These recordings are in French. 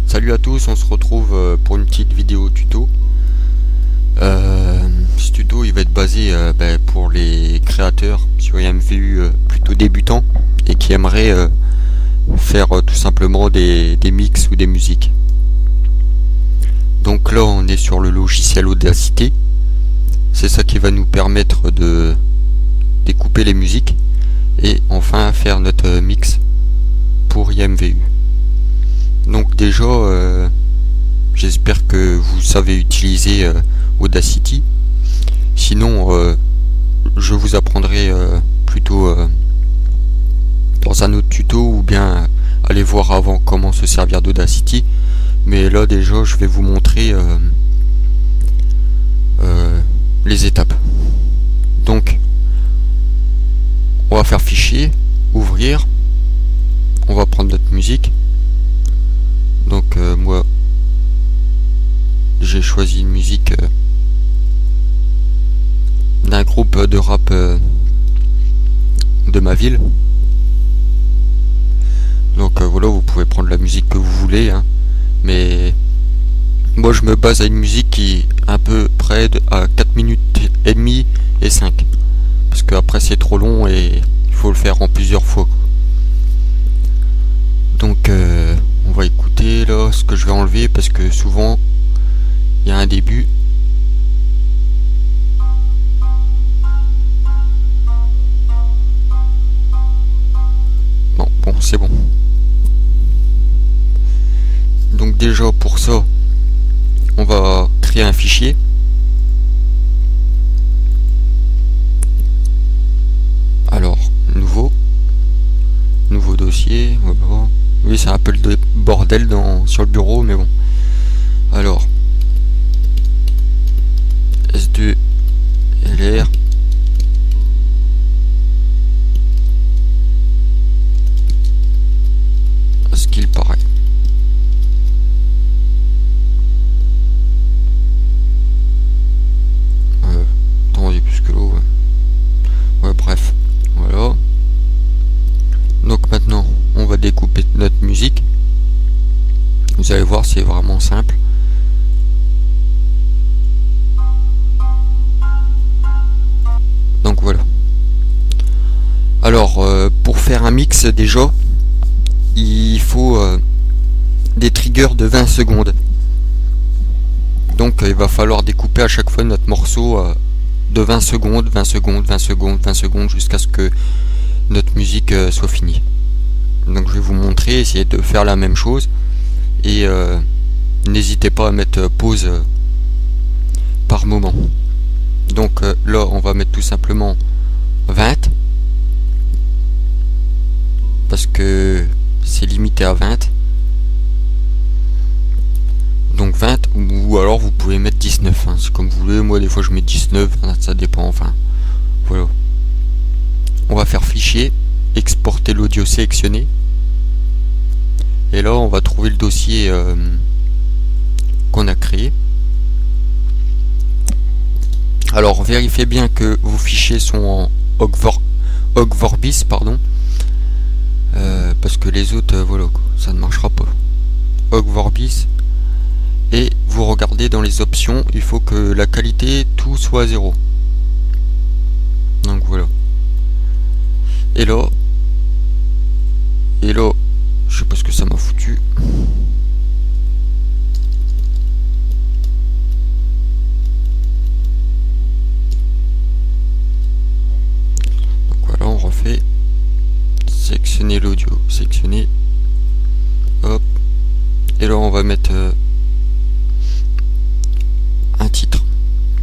Salut à tous, on se retrouve pour une petite vidéo tuto. Ce tuto il va être basé pour les créateurs sur MVU plutôt débutants et qui aimeraient faire tout simplement des mix ou des musiques. Donc là on est sur le logiciel Audacity. C'est ça qui va nous permettre de découper les musiques et enfin faire notre mix pour IMVU. Donc déjà j'espère que vous savez utiliser Audacity. Sinon je vous apprendrai plutôt dans un autre tuto, ou bien aller voir avant comment se servir d'Audacity. Mais là déjà je vais vous montrer les étapes. Donc on va faire fichier, ouvrir, on va prendre notre musique. Donc moi j'ai choisi une musique d'un groupe de rap de ma ville. Donc voilà, vous pouvez prendre la musique que vous voulez, hein. Mais moi je me base à une musique qui est à peu près à 4 minutes et demie et 5, parce que après c'est trop long et il faut le faire en plusieurs fois. Donc on va écouter là ce que je vais enlever, parce que souvent il y a un début. Bon, c'est bon. Donc déjà pour ça on va créer un fichier. Alors nouveau dossier, voilà. Oui, c'est un peu le bordel sur le bureau, mais bon. Alors S2 LR à ce qu'il paraît. Attendez, plus que l'eau. Ouais, bref, voilà. Donc maintenant on va découper notre musique. Vous allez voir, c'est vraiment simple. Donc voilà. Alors pour faire un mix, déjà il faut des triggers de 20 secondes. Donc il va falloir découper à chaque fois notre morceau de 20 secondes, 20 secondes, 20 secondes, 20 secondes, jusqu'à ce que notre musique soit finie. Donc je vais vous montrer, essayer de faire la même chose, et n'hésitez pas à mettre pause par moment. Donc là on va mettre tout simplement 20, parce que c'est limité à 20. Donc 20, ou alors vous pouvez mettre 19, hein, c'est comme vous voulez. Moi des fois je mets 19, ça dépend, enfin voilà. On va faire fichier, exporter l'audio sélectionné, et là on va trouver le dossier qu'on a créé. Alors vérifiez bien que vos fichiers sont en Ogg-Vorbis, pardon, parce que les autres voilà, ça ne marchera pas. Ogg-Vorbis, et vous regardez dans les options, il faut que la qualité tout soit à 0. Donc voilà. Et là, je sais pas ce que ça m'a foutu. Donc voilà, on refait. Sélectionner l'audio, sélectionner. Hop. Et là, on va mettre un titre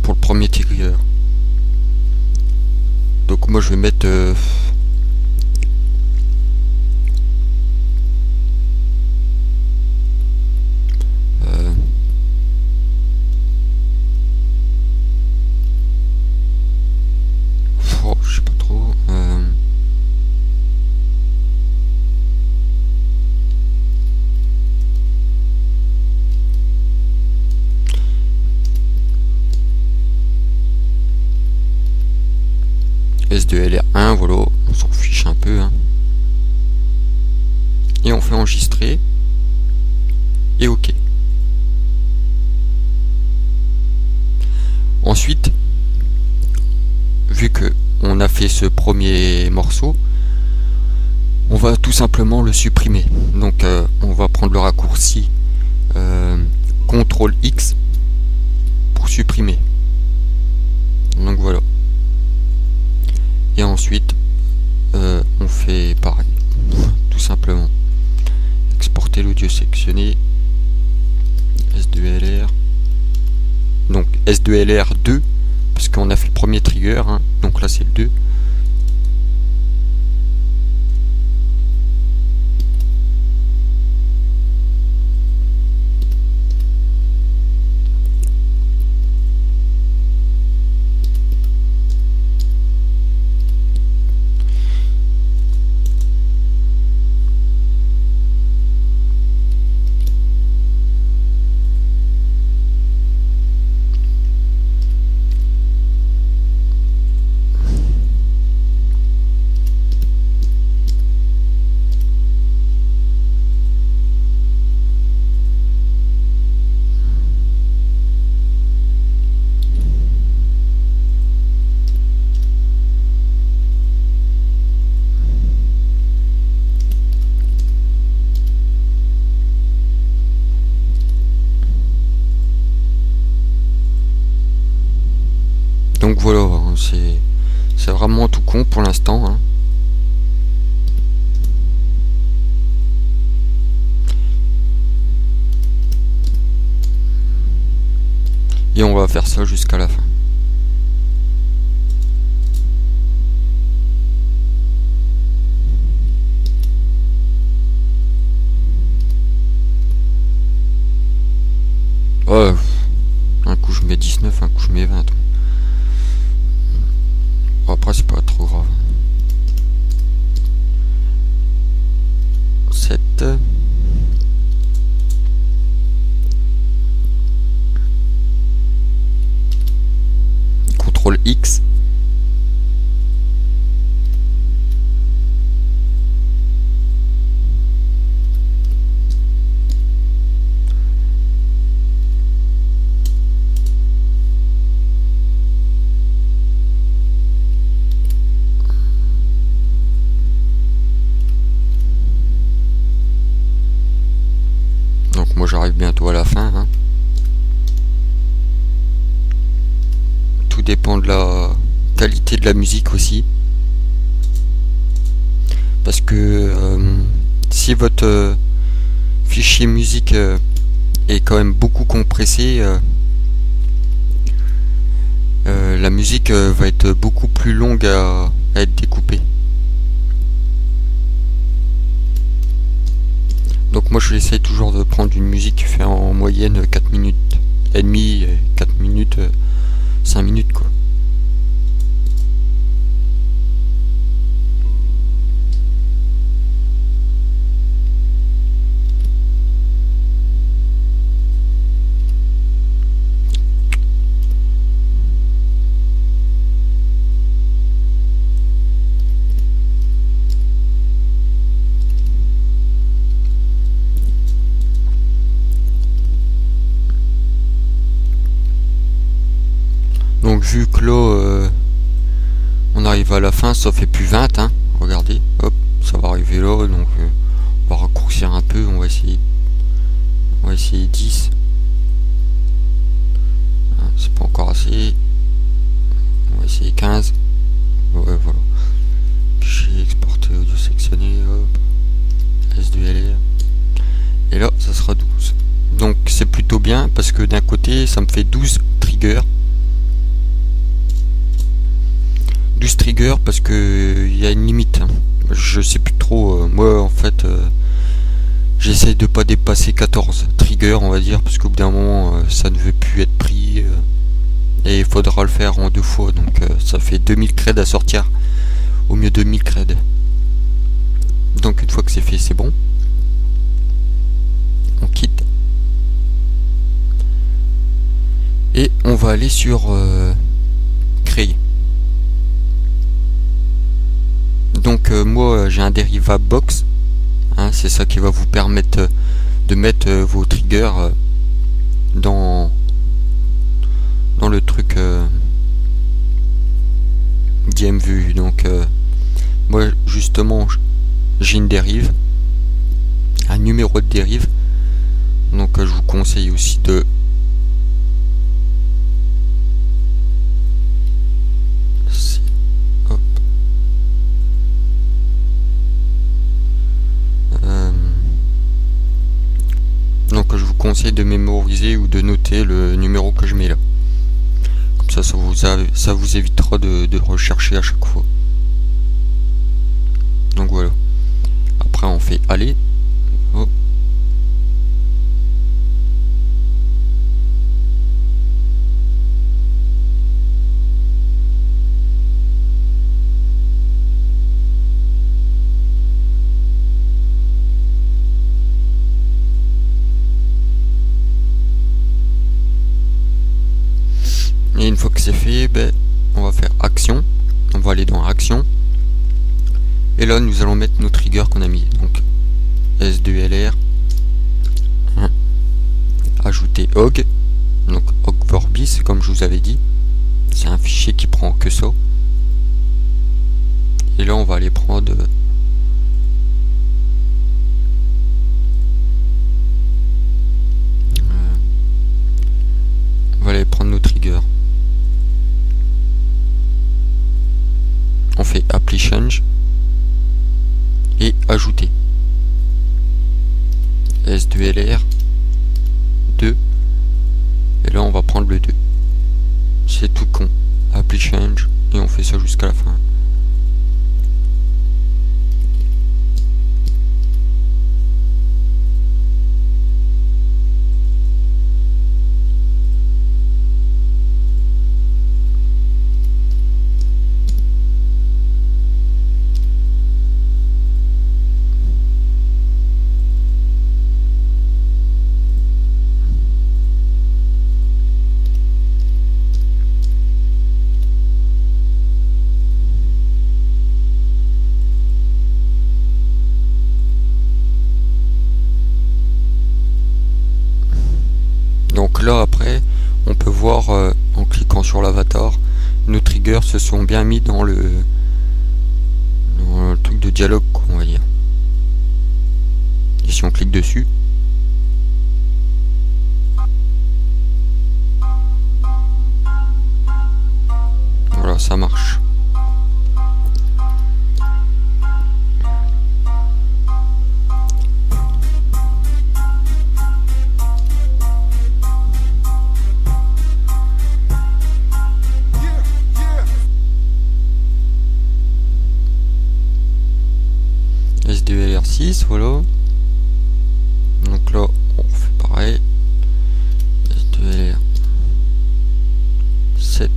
pour le premier trigger. Donc moi, je vais mettre je sais pas trop. S2LR1, voilà, on s'en fiche un peu, hein. Et on fait enregistrer et OK. Ensuite, vu que on a fait ce premier morceau, on va tout simplement le supprimer. Donc on va prendre le raccourci CTRL X pour supprimer. Donc voilà. Et ensuite on fait pareil, tout simplement. Exporter l'audio sectionné, S2LR, donc S2LR2 parce qu'on a fait le premier trigger, hein. Donc là c'est le 2. Donc voilà, c'est vraiment tout con pour l'instant, hein. Et on va faire ça jusqu'à la fin. Un coup je mets 19, un coup je mets 20. Après c'est pas trop grave. 7. CTRL X. Donc moi j'arrive bientôt à la fin, hein. Tout dépend de la qualité de la musique aussi, parce que si votre fichier musique est quand même beaucoup compressé, la musique va être beaucoup plus longue à être découpée. Donc moi je essaye toujours de prendre une musique qui fait en moyenne 4 minutes et demie, 4 minutes, 5 minutes quoi. Donc vu que là on arrive à la fin, ça fait plus 20, hein. Regardez, hop, ça va arriver là, donc on va raccourcir un peu, on va essayer 10. Hein, c'est pas encore assez. On va essayer 15. Ouais, voilà. J'ai exporté audio sectionné, hop, S2LR. Et là ça sera 12. Donc c'est plutôt bien parce que d'un côté ça me fait 12 triggers. 12 triggers parce que il y a une limite, hein. Je sais plus trop, moi en fait j'essaye de pas dépasser 14 triggers on va dire, parce qu'au bout d'un moment ça ne veut plus être pris et il faudra le faire en 2 fois, donc ça fait 2000 creds à sortir au mieux de 1000 creds. Donc une fois que c'est fait, c'est bon, on quitte et on va aller sur créer. Donc moi j'ai un dérivable box, hein, c'est ça qui va vous permettre de mettre vos triggers dans le truc d'YMVU. Donc moi justement j'ai une dérive, un numéro de dérive, donc je vous conseille aussi de donc je vous conseille de mémoriser ou de noter le numéro que je mets là. Comme ça, ça vous évitera de rechercher à chaque fois. Donc voilà. Après on fait aller. Oh. Et une fois que c'est fait, ben, on va faire action. On va aller dans action. Et là, nous allons mettre nos triggers qu'on a mis. Donc, S2LR. Ajouter OG. Donc, OG Vorbis, c'est comme je vous avais dit. C'est un fichier qui prend que ça. Et là, on va aller prendre... on va aller prendre nos triggers. On fait apply change et ajouter S2LR 2 et là on va prendre le 2. C'est tout con. Apply change et on fait ça jusqu'à la fin. Donc là après on peut voir en cliquant sur l'avatar, nos triggers se sont bien mis dans le truc de dialogue, on va dire. Et si on clique dessus, voilà, ça marche. S2LR6, voilà. Donc là, on fait pareil. S2LR7.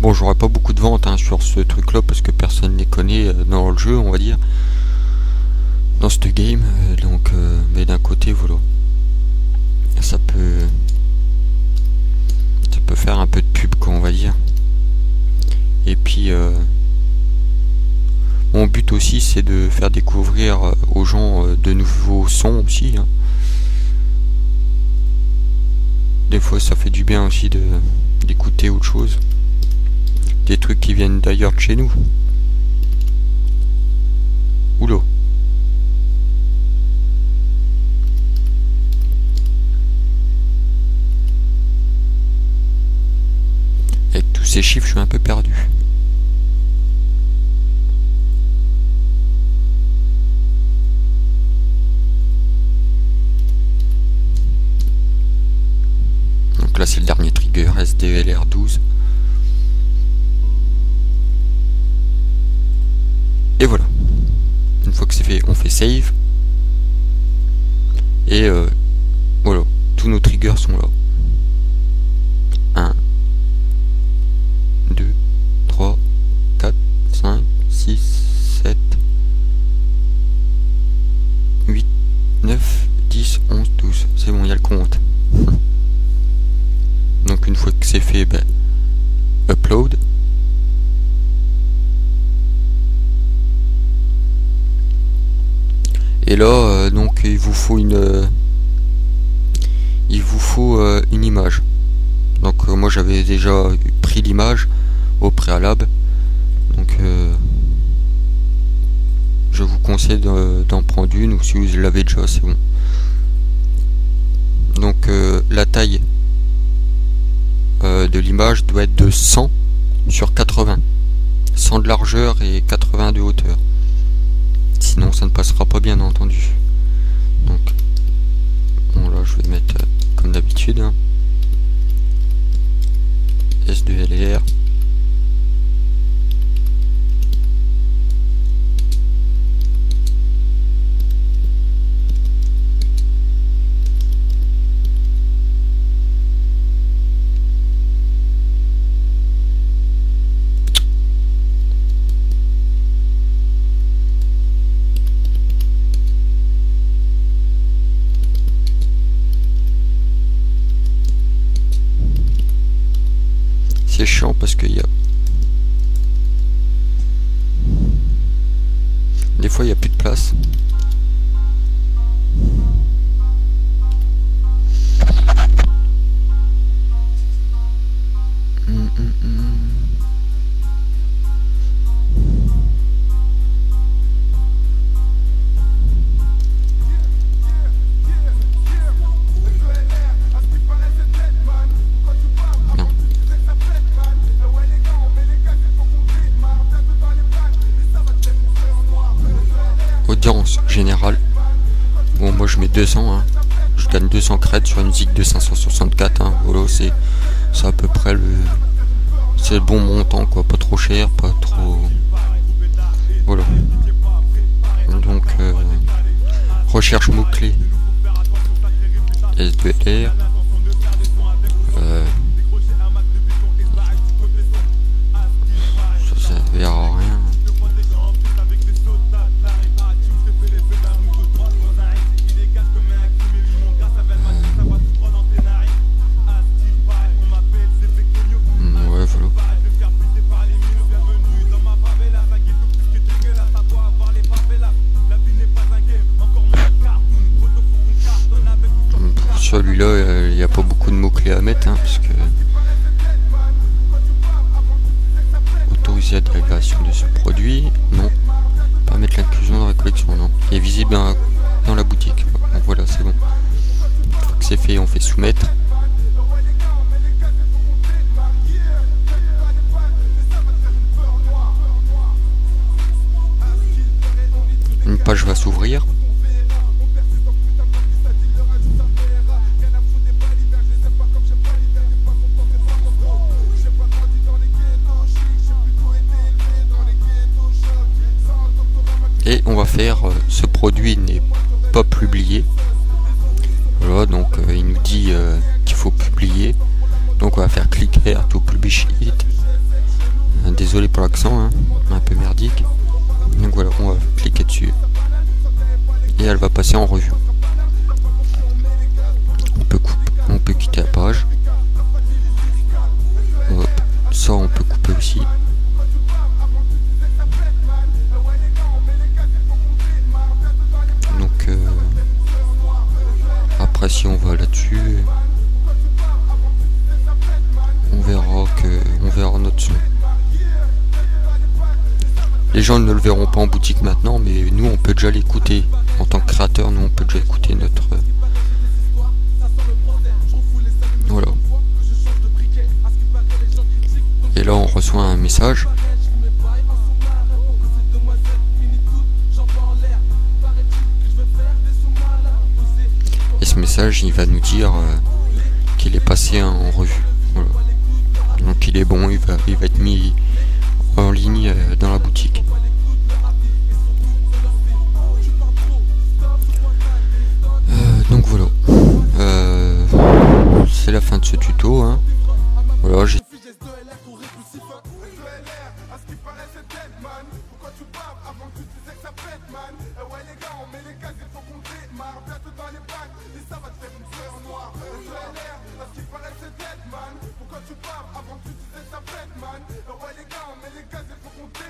Bon, j'aurai pas beaucoup de ventes hein, sur ce truc là parce que personne ne les connaît dans le jeu, on va dire, dans ce game, donc mais d'un côté voilà, ça peut faire un peu de pub, quoi, on va dire. Et puis mon but aussi c'est de faire découvrir aux gens de nouveaux sons aussi hein. Des fois ça fait du bien aussi d'écouter autre chose, des trucs qui viennent d'ailleurs de chez nous. Oula. Avec tous ces chiffres, je suis un peu perdu. Donc là, c'est le dernier trigger, SDLR12. Et voilà. Une fois que c'est fait, on fait save. Et voilà, tous nos triggers sont là. 1, fois que c'est fait, ben, upload. Et là donc il vous faut une image. Donc moi j'avais déjà pris l'image au préalable, donc je vous conseille d'en prendre une, ou si vous l'avez déjà, c'est bon. Donc la taille de l'image doit être de 100 sur 80, 100 de largeur et 80 de hauteur, sinon ça ne passera pas, bien entendu. Donc bon, là je vais mettre comme d'habitude, hein, S2LR. C'est chiant parce qu'il y a des fois il n'y a plus de place. Audience générale, bon moi je mets 200, hein. Je gagne 200 crêtes sur une musique de 564, hein. Voilà, c'est à peu près c'est le bon montant, quoi, pas trop cher, pas trop, voilà. Donc recherche mots clés S2R, ça servira à rien. Celui-là, il n'y a pas beaucoup de mots-clés à mettre, hein, parce que autoriser la dérivation de ce produit, non. Pas mettre l'inclusion dans la collection, non. Il est visible dans la boutique. Donc voilà, c'est bon. Une fois que c'est fait, on fait soumettre. Une page va s'ouvrir. Et on va faire ce produit n'est pas publié. Voilà, donc il nous dit qu'il faut publier. Donc on va faire click here to publish it. Désolé pour l'accent, hein, un peu merdique. Donc voilà, on va cliquer dessus et elle va passer en revue. On peut quitter la page. Hop, ça on peut couper aussi. Donc après, si on va là-dessus, on verra notre son. Les gens ne le verront pas en boutique maintenant, mais nous on peut déjà l'écouter en tant que créateur. Nous on peut déjà écouter notre voilà. Et là on reçoit un message. Et ce message, il va nous dire qu'il est passé en revue. Voilà. Donc il est bon, il va être mis en ligne dans la boutique. Donc voilà. C'est la fin de ce tuto, hein. Voilà, j'ai Pourquoi tu parles avant que tu dises ta fête man. Ouais les gars, mais les gars il faut compter.